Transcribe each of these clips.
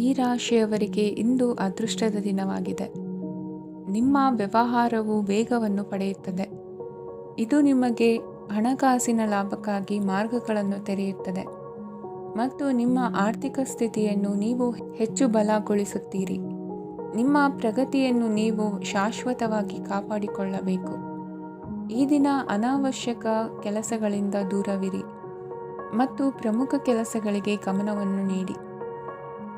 ಈ ರಾಶಿಯವರಿಗೆ ಇಂದು ಅದೃಷ್ಟದ ದಿನವಾಗಿದೆ. ನಿಮ್ಮ ವ್ಯವಹಾರವು ವೇಗವನ್ನು ಪಡೆಯುತ್ತದೆ. ಇದು ನಿಮಗೆ ಹಣಕಾಸಿನ ಲಾಭಕ್ಕಾಗಿ ಮಾರ್ಗಗಳನ್ನು ತೆರೆಯುತ್ತದೆ ಮತ್ತು ನಿಮ್ಮ ಆರ್ಥಿಕ ಸ್ಥಿತಿಯನ್ನು ನೀವು ಹೆಚ್ಚು ಬಲಗೊಳಿಸುತ್ತೀರಿ. ನಿಮ್ಮ ಪ್ರಗತಿಯನ್ನು ನೀವು ಶಾಶ್ವತವಾಗಿ ಕಾಪಾಡಿಕೊಳ್ಳಬೇಕು. ಈ ದಿನ ಅನಾವಶ್ಯಕ ಕೆಲಸಗಳಿಂದ ದೂರವಿರಿ ಮತ್ತು ಪ್ರಮುಖ ಕೆಲಸಗಳಿಗೆ ಗಮನವನ್ನು ನೀಡಿ.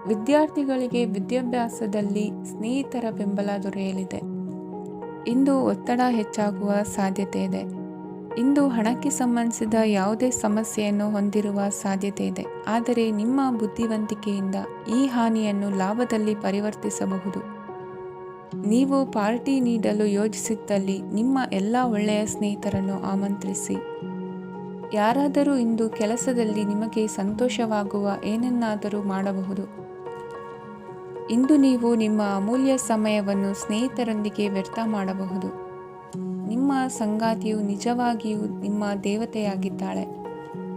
ವಿದ್ಯಾರ್ಥಿಗಳಿಗೆ ವಿದ್ಯಾಭ್ಯಾಸದಲ್ಲಿ ಸ್ನೇಹಿತರ ಬೆಂಬಲ ದೊರೆಯಲಿದೆ. ಇಂದು ಒತ್ತಡ ಹೆಚ್ಚಾಗುವ ಸಾಧ್ಯತೆ ಇದೆ. ಇಂದು ಹಣಕ್ಕೆ ಸಂಬಂಧಿಸಿದ ಯಾವುದೇ ಸಮಸ್ಯೆಯನ್ನು ಹೊಂದಿರುವ ಸಾಧ್ಯತೆ ಇದೆ, ಆದರೆ ನಿಮ್ಮ ಬುದ್ಧಿವಂತಿಕೆಯಿಂದ ಈ ಹಾನಿಯನ್ನು ಲಾಭದಲ್ಲಿ ಪರಿವರ್ತಿಸಬಹುದು. ನೀವು ಪಾರ್ಟಿ ನೀಡಲು ಯೋಜಿಸಿದ್ದಲ್ಲಿ ನಿಮ್ಮ ಎಲ್ಲ ಒಳ್ಳೆಯ ಸ್ನೇಹಿತರನ್ನು ಆಮಂತ್ರಿಸಿ. ಯಾರಾದರೂ ಇಂದು ಕೆಲಸದಲ್ಲಿ ನಿಮಗೆ ಸಂತೋಷವಾಗುವ ಏನನ್ನಾದರೂ ಮಾಡಬಹುದು. ಇಂದು ನೀವು ನಿಮ್ಮ ಅಮೂಲ್ಯ ಸಮಯವನ್ನು ಸ್ನೇಹಿತರೊಂದಿಗೆ ವ್ಯರ್ಥ ಮಾಡಬಹುದು. ನಿಮ್ಮ ಸಂಗಾತಿಯು ನಿಜವಾಗಿಯೂ ನಿಮ್ಮ ದೇವತೆಯಾಗಿದ್ದಾಳೆ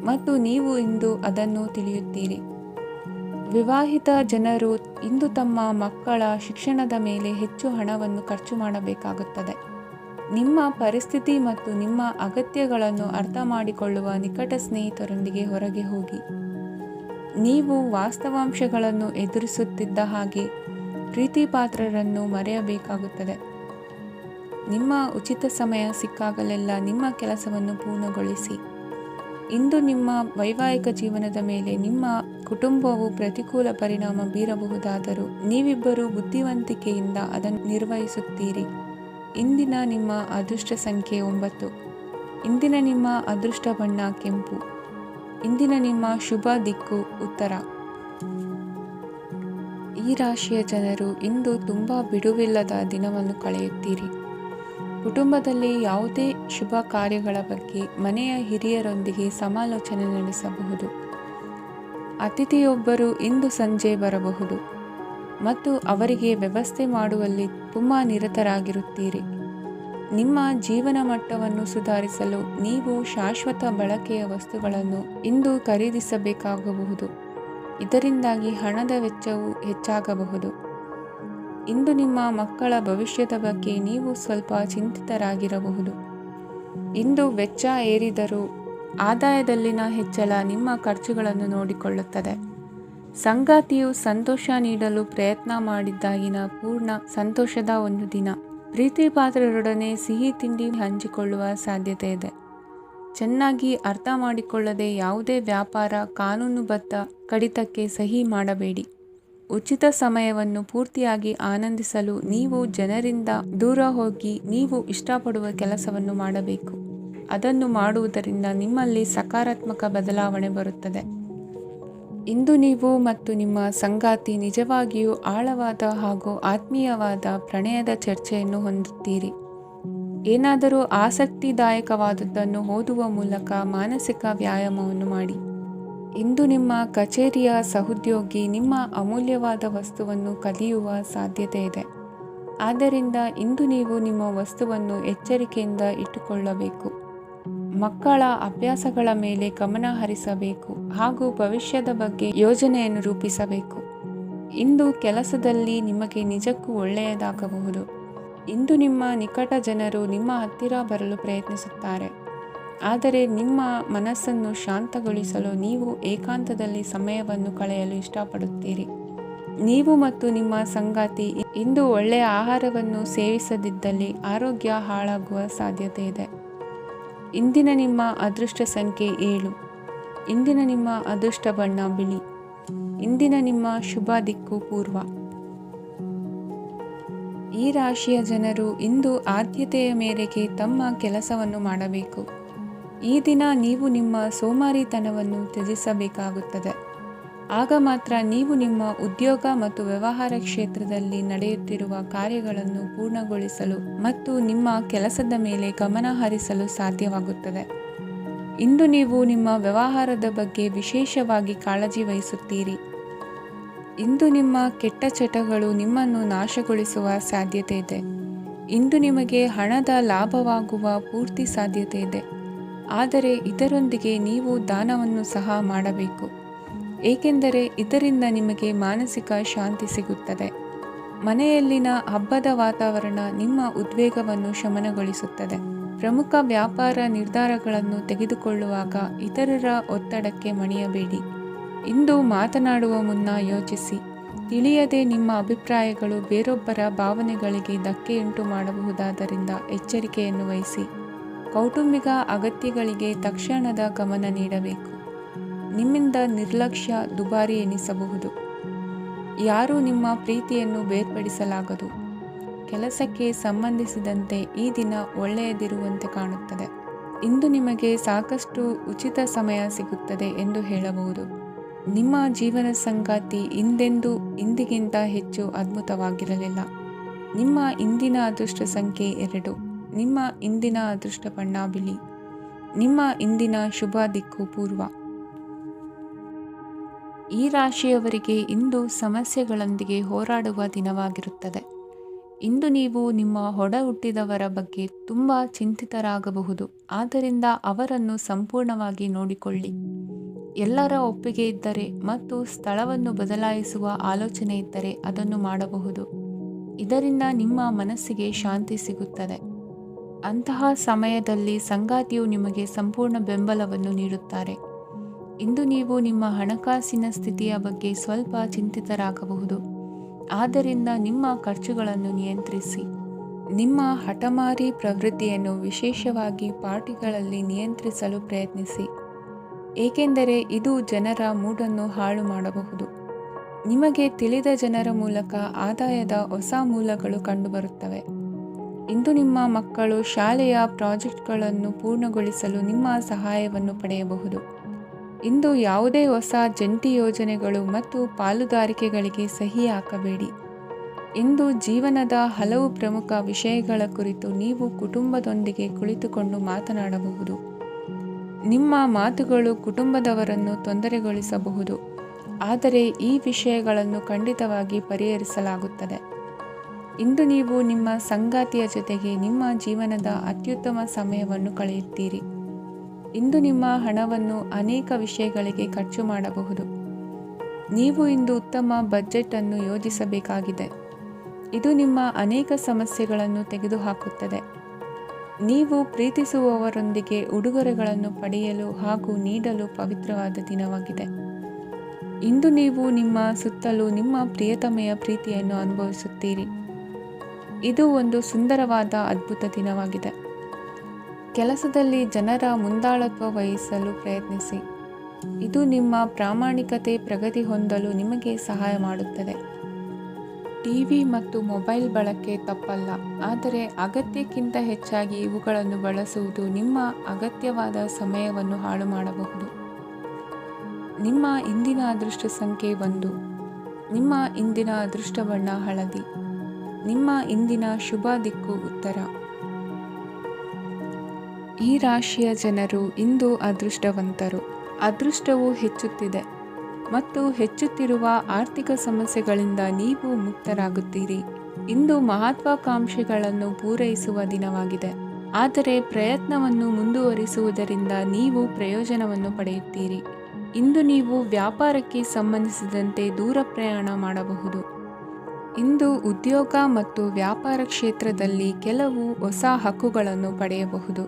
ಮತ್ತು ನೀವು ಇಂದು ಅದನ್ನು ತಿಳಿಯುತ್ತೀರಿ. ವಿವಾಹಿತ ಜನರು ಇಂದು ತಮ್ಮ ಮಕ್ಕಳ ಶಿಕ್ಷಣದ ಮೇಲೆ ಹೆಚ್ಚು ಹಣವನ್ನು ಖರ್ಚು ಮಾಡಬೇಕಾಗುತ್ತದೆ. ನಿಮ್ಮ ಪರಿಸ್ಥಿತಿ ಮತ್ತು ನಿಮ್ಮ ಅಗತ್ಯಗಳನ್ನು ಅರ್ಥ ಮಾಡಿಕೊಳ್ಳುವ ನಿಕಟ ಸ್ನೇಹಿತರೊಂದಿಗೆ ಹೊರಗೆ ಹೋಗಿ. ನೀವು ವಾಸ್ತವಾಂಶಗಳನ್ನು ಎದುರಿಸುತ್ತಿದ್ದ ಹಾಗೆ ಪ್ರೀತಿಪಾತ್ರರನ್ನು ಮರೆಯಬೇಕಾಗುತ್ತದೆ. ನಿಮ್ಮ ಉಚಿತ ಸಮಯ ಸಿಕ್ಕಾಗಲೆಲ್ಲ ನಿಮ್ಮ ಕೆಲಸವನ್ನು ಪೂರ್ಣಗೊಳಿಸಿ. ಇಂದು ನಿಮ್ಮ ವೈವಾಹಿಕ ಜೀವನದ ಮೇಲೆ ನಿಮ್ಮ ಕುಟುಂಬವು ಪ್ರತಿಕೂಲ ಪರಿಣಾಮ ಬೀರಬಹುದಾದರೂ ನೀವಿಬ್ಬರು ಬುದ್ಧಿವಂತಿಕೆಯಿಂದ ಅದನ್ನು ನಿರ್ವಹಿಸುತ್ತೀರಿ. ಇಂದಿನ ನಿಮ್ಮ ಅದೃಷ್ಟ ಸಂಖ್ಯೆ 9. ಇಂದಿನ ನಿಮ್ಮ ಅದೃಷ್ಟ ಬಣ್ಣ ಕೆಂಪು. ಇಂದಿನ ನಿಮ್ಮ ಶುಭ ದಿಕ್ಕು ಉತ್ತರ. ಈ ರಾಶಿಯ ಜನರು ಇಂದು ತುಂಬ ಬಿಡುವಿಲ್ಲದ ದಿನವನ್ನು ಕಳೆಯುತ್ತೀರಿ. ಕುಟುಂಬದಲ್ಲಿ ಯಾವುದೇ ಶುಭ ಕಾರ್ಯಗಳ ಬಗ್ಗೆ ಮನೆಯ ಹಿರಿಯರೊಂದಿಗೆ ಸಮಾಲೋಚನೆ ನಡೆಸಬಹುದು. ಅತಿಥಿಯೊಬ್ಬರು ಇಂದು ಸಂಜೆ ಬರಬಹುದು ಮತ್ತು ಅವರಿಗೆ ವ್ಯವಸ್ಥೆ ಮಾಡುವಲ್ಲಿ ತುಂಬ ನಿರತರಾಗಿರುತ್ತೀರಿ. ನಿಮ್ಮ ಜೀವನ ಮಟ್ಟವನ್ನು ಸುಧಾರಿಸಲು ನೀವು ಶಾಶ್ವತ ಬಳಕೆಯ ವಸ್ತುಗಳನ್ನು ಇಂದು ಖರೀದಿಸಬೇಕಾಗಬಹುದು. ಇದರಿಂದಾಗಿ ಹಣದ ವೆಚ್ಚವು ಹೆಚ್ಚಾಗಬಹುದು. ಇಂದು ನಿಮ್ಮ ಮಕ್ಕಳ ಭವಿಷ್ಯದ ಬಗ್ಗೆ ನೀವು ಸ್ವಲ್ಪ ಚಿಂತಿತರಾಗಿರಬಹುದು. ಇಂದು ವೆಚ್ಚ ಏರಿದರೂ ಆದಾಯದಲ್ಲಿನ ಹೆಚ್ಚಳ ನಿಮ್ಮ ಖರ್ಚುಗಳನ್ನು ನೋಡಿಕೊಳ್ಳುತ್ತದೆ. ಸಂಗಾತಿಯು ಸಂತೋಷ ನೀಡಲು ಪ್ರಯತ್ನ ಮಾಡಿದ್ದಾಗಿನ ಪೂರ್ಣ ಸಂತೋಷದ ಒಂದು ದಿನ. ಪ್ರೀತಿಪಾತ್ರರೊಡನೆ ಸಿಹಿ ತಿಂಡಿ ಹಂಚಿಕೊಳ್ಳುವ ಸಾಧ್ಯತೆ ಇದೆ. ಚೆನ್ನಾಗಿ ಅರ್ಥ ಮಾಡಿಕೊಳ್ಳದೆ ಯಾವುದೇ ವ್ಯಾಪಾರ ಕಾನೂನುಬದ್ಧ ಕಡಿತಕ್ಕೆ ಸಹಿ ಮಾಡಬೇಡಿ. ಉಚಿತ ಸಮಯವನ್ನು ಪೂರ್ತಿಯಾಗಿ ಆನಂದಿಸಲು ನೀವು ಜನರಿಂದ ದೂರ ಹೋಗಿ ನೀವು ಇಷ್ಟಪಡುವ ಕೆಲಸವನ್ನು ಮಾಡಬೇಕು. ಅದನ್ನು ಮಾಡುವುದರಿಂದ ನಿಮ್ಮಲ್ಲಿ ಸಕಾರಾತ್ಮಕ ಬದಲಾವಣೆ ಬರುತ್ತದೆ. ಇಂದು ನೀವು ಮತ್ತು ನಿಮ್ಮ ಸಂಗಾತಿ ನಿಜವಾಗಿಯೂ ಆಳವಾದ ಹಾಗೂ ಆತ್ಮೀಯವಾದ ಪ್ರಣಯದ ಚರ್ಚೆಯನ್ನು ಹೊಂದುತ್ತೀರಿ. ಏನಾದರೂ ಆಸಕ್ತಿದಾಯಕವಾದದ್ದನ್ನು ಓದುವ ಮೂಲಕ ಮಾನಸಿಕ ವ್ಯಾಯಾಮವನ್ನು ಮಾಡಿ. ಇಂದು ನಿಮ್ಮ ಕಚೇರಿಯ ಸಹೋದ್ಯೋಗಿ ನಿಮ್ಮ ಅಮೂಲ್ಯವಾದ ವಸ್ತುವನ್ನು ಕದಿಯುವ ಸಾಧ್ಯತೆ ಇದೆ. ಆದ್ದರಿಂದ ಇಂದು ನೀವು ನಿಮ್ಮ ವಸ್ತುವನ್ನು ಎಚ್ಚರಿಕೆಯಿಂದ ಇಟ್ಟುಕೊಳ್ಳಬೇಕು. ಮಕ್ಕಳ ಅಭ್ಯಾಸಗಳ ಮೇಲೆ ಗಮನ ಹರಿಸಬೇಕು ಹಾಗೂ ಭವಿಷ್ಯದ ಬಗ್ಗೆ ಯೋಜನೆಯನ್ನು ರೂಪಿಸಬೇಕು. ಇಂದು ಕೆಲಸದಲ್ಲಿ ನಿಮಗೆ ನಿಜಕ್ಕೂ ಒಳ್ಳೆಯದಾಗಬಹುದು. ಇಂದು ನಿಮ್ಮ ನಿಕಟ ಜನರು ನಿಮ್ಮ ಹತ್ತಿರ ಬರಲು ಪ್ರಯತ್ನಿಸುತ್ತಾರೆ, ಆದರೆ ನಿಮ್ಮ ಮನಸ್ಸನ್ನು ಶಾಂತಗೊಳಿಸಲು ನೀವು ಏಕಾಂತದಲ್ಲಿ ಸಮಯವನ್ನು ಕಳೆಯಲು ಇಷ್ಟಪಡುತ್ತೀರಿ. ನೀವು ಮತ್ತು ನಿಮ್ಮ ಸಂಗಾತಿ ಇಂದು ಒಳ್ಳೆಯ ಆಹಾರವನ್ನು ಸೇವಿಸದಿದ್ದಲ್ಲಿ ಆರೋಗ್ಯ ಹಾಳಾಗುವ ಸಾಧ್ಯತೆ ಇದೆ. ಇಂದಿನ ನಿಮ್ಮ ಅದೃಷ್ಟ ಸಂಖ್ಯೆ 7. ಇಂದಿನ ನಿಮ್ಮ ಅದೃಷ್ಟ ಬಣ್ಣ ಬಿಳಿ. ಇಂದಿನ ನಿಮ್ಮ ಶುಭ ದಿಕ್ಕು ಪೂರ್ವ. ಈ ರಾಶಿಯ ಜನರು ಇಂದು ಆದ್ಯತೆಯ ಮೇರೆಗೆ ತಮ್ಮ ಕೆಲಸವನ್ನು ಮಾಡಬೇಕು. ಈ ದಿನ ನೀವು ನಿಮ್ಮ ಸೋಮಾರಿತನವನ್ನು ತ್ಯಜಿಸಬೇಕಾಗುತ್ತದೆ. ಆಗ ಮಾತ್ರ ನೀವು ನಿಮ್ಮ ಉದ್ಯೋಗ ಮತ್ತು ವ್ಯವಹಾರ ಕ್ಷೇತ್ರದಲ್ಲಿ ನಡೆಯುತ್ತಿರುವ ಕಾರ್ಯಗಳನ್ನು ಪೂರ್ಣಗೊಳಿಸಲು ಮತ್ತು ನಿಮ್ಮ ಕೆಲಸದ ಮೇಲೆ ಗಮನ ಹರಿಸಲು ಸಾಧ್ಯವಾಗುತ್ತದೆ. ಇಂದು ನೀವು ನಿಮ್ಮ ವ್ಯವಹಾರದ ಬಗ್ಗೆ ವಿಶೇಷವಾಗಿ ಕಾಳಜಿ ವಹಿಸುತ್ತೀರಿ. ಇಂದು ನಿಮ್ಮ ಕೆಟ್ಟ ಚಟಗಳು ನಿಮ್ಮನ್ನು ನಾಶಗೊಳಿಸುವ ಸಾಧ್ಯತೆ ಇದೆ. ಇಂದು ನಿಮಗೆ ಹಣದ ಲಾಭವಾಗುವ ಪೂರ್ತಿ ಸಾಧ್ಯತೆ ಇದೆ, ಆದರೆ ಇದರೊಂದಿಗೆ ನೀವು ದಾನವನ್ನು ಸಹ ಮಾಡಬೇಕು. ಏಕೆಂದರೆ ಇದರಿಂದ ನಿಮಗೆ ಮಾನಸಿಕ ಶಾಂತಿ ಸಿಗುತ್ತದೆ. ಮನೆಯಲ್ಲಿನ ಹಬ್ಬದ ವಾತಾವರಣ ನಿಮ್ಮ ಉದ್ವೇಗವನ್ನು ಶಮನಗೊಳಿಸುತ್ತದೆ. ಪ್ರಮುಖ ವ್ಯಾಪಾರ ನಿರ್ಧಾರಗಳನ್ನು ತೆಗೆದುಕೊಳ್ಳುವಾಗ ಇತರರ ಒತ್ತಡಕ್ಕೆ ಮಣಿಯಬೇಡಿ. ಇಂದು ಮಾತನಾಡುವ ಮುನ್ನ ಯೋಚಿಸಿ. ತಿಳಿಯದೆ ನಿಮ್ಮ ಅಭಿಪ್ರಾಯಗಳು ಬೇರೊಬ್ಬರ ಭಾವನೆಗಳಿಗೆ ಧಕ್ಕೆಯುಂಟು ಮಾಡಬಹುದಾದ್ದರಿಂದ ಎಚ್ಚರಿಕೆಯನ್ನು ವಹಿಸಿ. ಕೌಟುಂಬಿಕ ಅಗತ್ಯಗಳಿಗೆ ತಕ್ಷಣದ ಗಮನ ನೀಡಬೇಕು. ನಿಮ್ಮಿಂದ ನಿರ್ಲಕ್ಷ್ಯ ದುಬಾರಿ ಎನಿಸಬಹುದು. ಯಾರೂ ನಿಮ್ಮ ಪ್ರೀತಿಯನ್ನು ಬೇರ್ಪಡಿಸಲಾಗದು. ಕೆಲಸಕ್ಕೆ ಸಂಬಂಧಿಸಿದಂತೆ ಈ ದಿನ ಒಳ್ಳೆಯದಿರುವಂತೆ ಕಾಣುತ್ತದೆ. ಇಂದು ನಿಮಗೆ ಸಾಕಷ್ಟು ಉಚಿತ ಸಮಯ ಸಿಗುತ್ತದೆ ಎಂದು ಹೇಳಬಹುದು. ನಿಮ್ಮ ಜೀವನ ಸಂಗಾತಿ ಇಂದಿಗಿಂತ ಹೆಚ್ಚು ಅದ್ಭುತವಾಗಿರಲಿಲ್ಲ. ನಿಮ್ಮ ಇಂದಿನ ಅದೃಷ್ಟ ಸಂಖ್ಯೆ 2. ನಿಮ್ಮ ಇಂದಿನ ಅದೃಷ್ಟ ಬಣ್ಣ ಬಿಳಿ. ನಿಮ್ಮ ಇಂದಿನ ಶುಭ ದಿಕ್ಕು ಪೂರ್ವ. ಈ ರಾಶಿಯವರಿಗೆ ಇಂದು ಸಮಸ್ಯೆಗಳೊಂದಿಗೆ ಹೋರಾಡುವ ದಿನವಾಗಿರುತ್ತದೆ. ಇಂದು ನೀವು ನಿಮ್ಮ ಒಡ ಹುಟ್ಟಿದವರ ಬಗ್ಗೆ ತುಂಬ ಚಿಂತಿತರಾಗಬಹುದು. ಆದ್ದರಿಂದ ಅವರನ್ನು ಸಂಪೂರ್ಣವಾಗಿ ನೋಡಿಕೊಳ್ಳಿ. ಎಲ್ಲರ ಒಪ್ಪಿಗೆ ಇದ್ದರೆ ಮತ್ತು ಸ್ಥಳವನ್ನು ಬದಲಾಯಿಸುವ ಆಲೋಚನೆ ಇದ್ದರೆ ಅದನ್ನು ಮಾಡಬಹುದು. ಇದರಿಂದ ನಿಮ್ಮ ಮನಸ್ಸಿಗೆ ಶಾಂತಿ ಸಿಗುತ್ತದೆ. ಅಂತಹ ಸಮಯದಲ್ಲಿ ಸಂಗಾತಿಯು ನಿಮಗೆ ಸಂಪೂರ್ಣ ಬೆಂಬಲವನ್ನು ನೀಡುತ್ತಾರೆ. ಇಂದು ನೀವು ನಿಮ್ಮ ಹಣಕಾಸಿನ ಸ್ಥಿತಿಯ ಬಗ್ಗೆ ಸ್ವಲ್ಪ ಚಿಂತಿತರಾಗಬಹುದು. ಆದ್ದರಿಂದ ನಿಮ್ಮ ಖರ್ಚುಗಳನ್ನು ನಿಯಂತ್ರಿಸಿ. ನಿಮ್ಮ ಹಠಮಾರಿ ಪ್ರವೃತ್ತಿಯನ್ನು ವಿಶೇಷವಾಗಿ ಪಾರ್ಟಿಗಳಲ್ಲಿ ನಿಯಂತ್ರಿಸಲು ಪ್ರಯತ್ನಿಸಿ. ಏಕೆಂದರೆ ಇದು ಜನರ ಮೂಡನ್ನು ಹಾಳು ಮಾಡಬಹುದು. ನಿಮಗೆ ತಿಳಿದ ಜನರ ಮೂಲಕ ಆದಾಯದ ಹೊಸ ಮೂಲಗಳು ಕಂಡುಬರುತ್ತವೆ. ಇಂದು ನಿಮ್ಮ ಮಕ್ಕಳು ಶಾಲೆಯ ಪ್ರಾಜೆಕ್ಟ್ಗಳನ್ನು ಪೂರ್ಣಗೊಳಿಸಲು ನಿಮ್ಮ ಸಹಾಯವನ್ನು ಪಡೆಯಬಹುದು. ಇಂದು ಯಾವುದೇ ಹೊಸ ಜಂಟಿ ಯೋಜನೆಗಳು ಮತ್ತು ಪಾಲುದಾರಿಕೆಗಳಿಗೆ ಸಹಿ ಹಾಕಬೇಡಿ. ಇಂದು ಜೀವನದ ಹಲವು ಪ್ರಮುಖ ವಿಷಯಗಳ ಕುರಿತು ನೀವು ಕುಟುಂಬದೊಂದಿಗೆ ಕುಳಿತುಕೊಂಡು ಮಾತನಾಡಬಹುದು. ನಿಮ್ಮ ಮಾತುಗಳು ಕುಟುಂಬದವರನ್ನು ತೊಂದರೆಗೊಳಿಸಬಹುದು, ಆದರೆ ಈ ವಿಷಯಗಳನ್ನು ಖಂಡಿತವಾಗಿ ಪರಿಹರಿಸಲಾಗುತ್ತದೆ. ಇಂದು ನೀವು ನಿಮ್ಮ ಸಂಗಾತಿಯ ಜೊತೆಗೆ ನಿಮ್ಮ ಜೀವನದ ಅತ್ಯುತ್ತಮ ಸಮಯವನ್ನು ಕಳೆಯುತ್ತೀರಿ. ಇಂದು ನಿಮ್ಮ ಹಣವನ್ನು ಅನೇಕ ವಿಷಯಗಳಿಗೆ ಖರ್ಚು ಮಾಡಬಹುದು. ನೀವು ಇಂದು ಉತ್ತಮ ಬಜೆಟ್ ಅನ್ನು ಯೋಜಿಸಬೇಕಾಗಿದೆ. ಇದು ನಿಮ್ಮ ಅನೇಕ ಸಮಸ್ಯೆಗಳನ್ನು ತೆಗೆದುಹಾಕುತ್ತದೆ. ನೀವು ಪ್ರೀತಿಸುವವರೊಂದಿಗೆ ಉಡುಗೊರೆಗಳನ್ನು ಪಡೆಯಲು ಹಾಗೂ ನೀಡಲು ಪವಿತ್ರವಾದ ದಿನವಾಗಿದೆ. ಇಂದು ನೀವು ನಿಮ್ಮ ಸುತ್ತಲೂ ನಿಮ್ಮ ಪ್ರಿಯತಮೆಯ ಪ್ರೀತಿಯನ್ನು ಅನುಭವಿಸುತ್ತೀರಿ. ಇದು ಒಂದು ಸುಂದರವಾದ ಅದ್ಭುತ ದಿನವಾಗಿದೆ. ಕೆಲಸದಲ್ಲಿ ಜನರ ಮುಂದಾಳತ್ವ ವಹಿಸಲು ಪ್ರಯತ್ನಿಸಿ. ಇದು ನಿಮ್ಮ ಪ್ರಾಮಾಣಿಕತೆ ಪ್ರಗತಿ ಹೊಂದಲು ನಿಮಗೆ ಸಹಾಯ ಮಾಡುತ್ತದೆ. ಟಿವಿ ಮತ್ತು ಮೊಬೈಲ್ ಬಳಕೆ ತಪ್ಪಲ್ಲ, ಆದರೆ ಅಗತ್ಯಕ್ಕಿಂತ ಹೆಚ್ಚಾಗಿ ಇವುಗಳನ್ನು ಬಳಸುವುದು ನಿಮ್ಮ ಅಗತ್ಯವಾದ ಸಮಯವನ್ನು ಹಾಳು ಮಾಡಬಹುದು. ನಿಮ್ಮ ಇಂದಿನ ಅದೃಷ್ಟ ಸಂಖ್ಯೆ 1. ನಿಮ್ಮ ಇಂದಿನ ಅದೃಷ್ಟ ಬಣ್ಣ ಹಳದಿ. ನಿಮ್ಮ ಇಂದಿನ ಶುಭ ದಿಕ್ಕು ಉತ್ತರ. ಈ ರಾಶಿಯ ಜನರು ಇಂದು ಅದೃಷ್ಟವಂತರು. ಅದೃಷ್ಟವು ಹೆಚ್ಚುತ್ತಿದೆ ಮತ್ತು ಹೆಚ್ಚುತ್ತಿರುವ ಆರ್ಥಿಕ ಸಮಸ್ಯೆಗಳಿಂದ ನೀವು ಮುಕ್ತರಾಗುತ್ತೀರಿ. ಇಂದು ಮಹತ್ವಾಕಾಂಕ್ಷೆಗಳನ್ನು ಪೂರೈಸುವ ದಿನವಾಗಿದೆ, ಆದರೆ ಪ್ರಯತ್ನವನ್ನು ಮುಂದುವರಿಸುವುದರಿಂದ ನೀವು ಪ್ರಯೋಜನವನ್ನು ಪಡೆಯುತ್ತೀರಿ. ಇಂದು ನೀವು ವ್ಯಾಪಾರಕ್ಕೆ ಸಂಬಂಧಿಸಿದಂತೆ ದೂರ ಪ್ರಯಾಣ ಮಾಡಬಹುದು. ಇಂದು ಉದ್ಯೋಗ ಮತ್ತು ವ್ಯಾಪಾರ ಕ್ಷೇತ್ರದಲ್ಲಿ ಕೆಲವು ಹೊಸ ಹಕ್ಕುಗಳನ್ನು ಪಡೆಯಬಹುದು.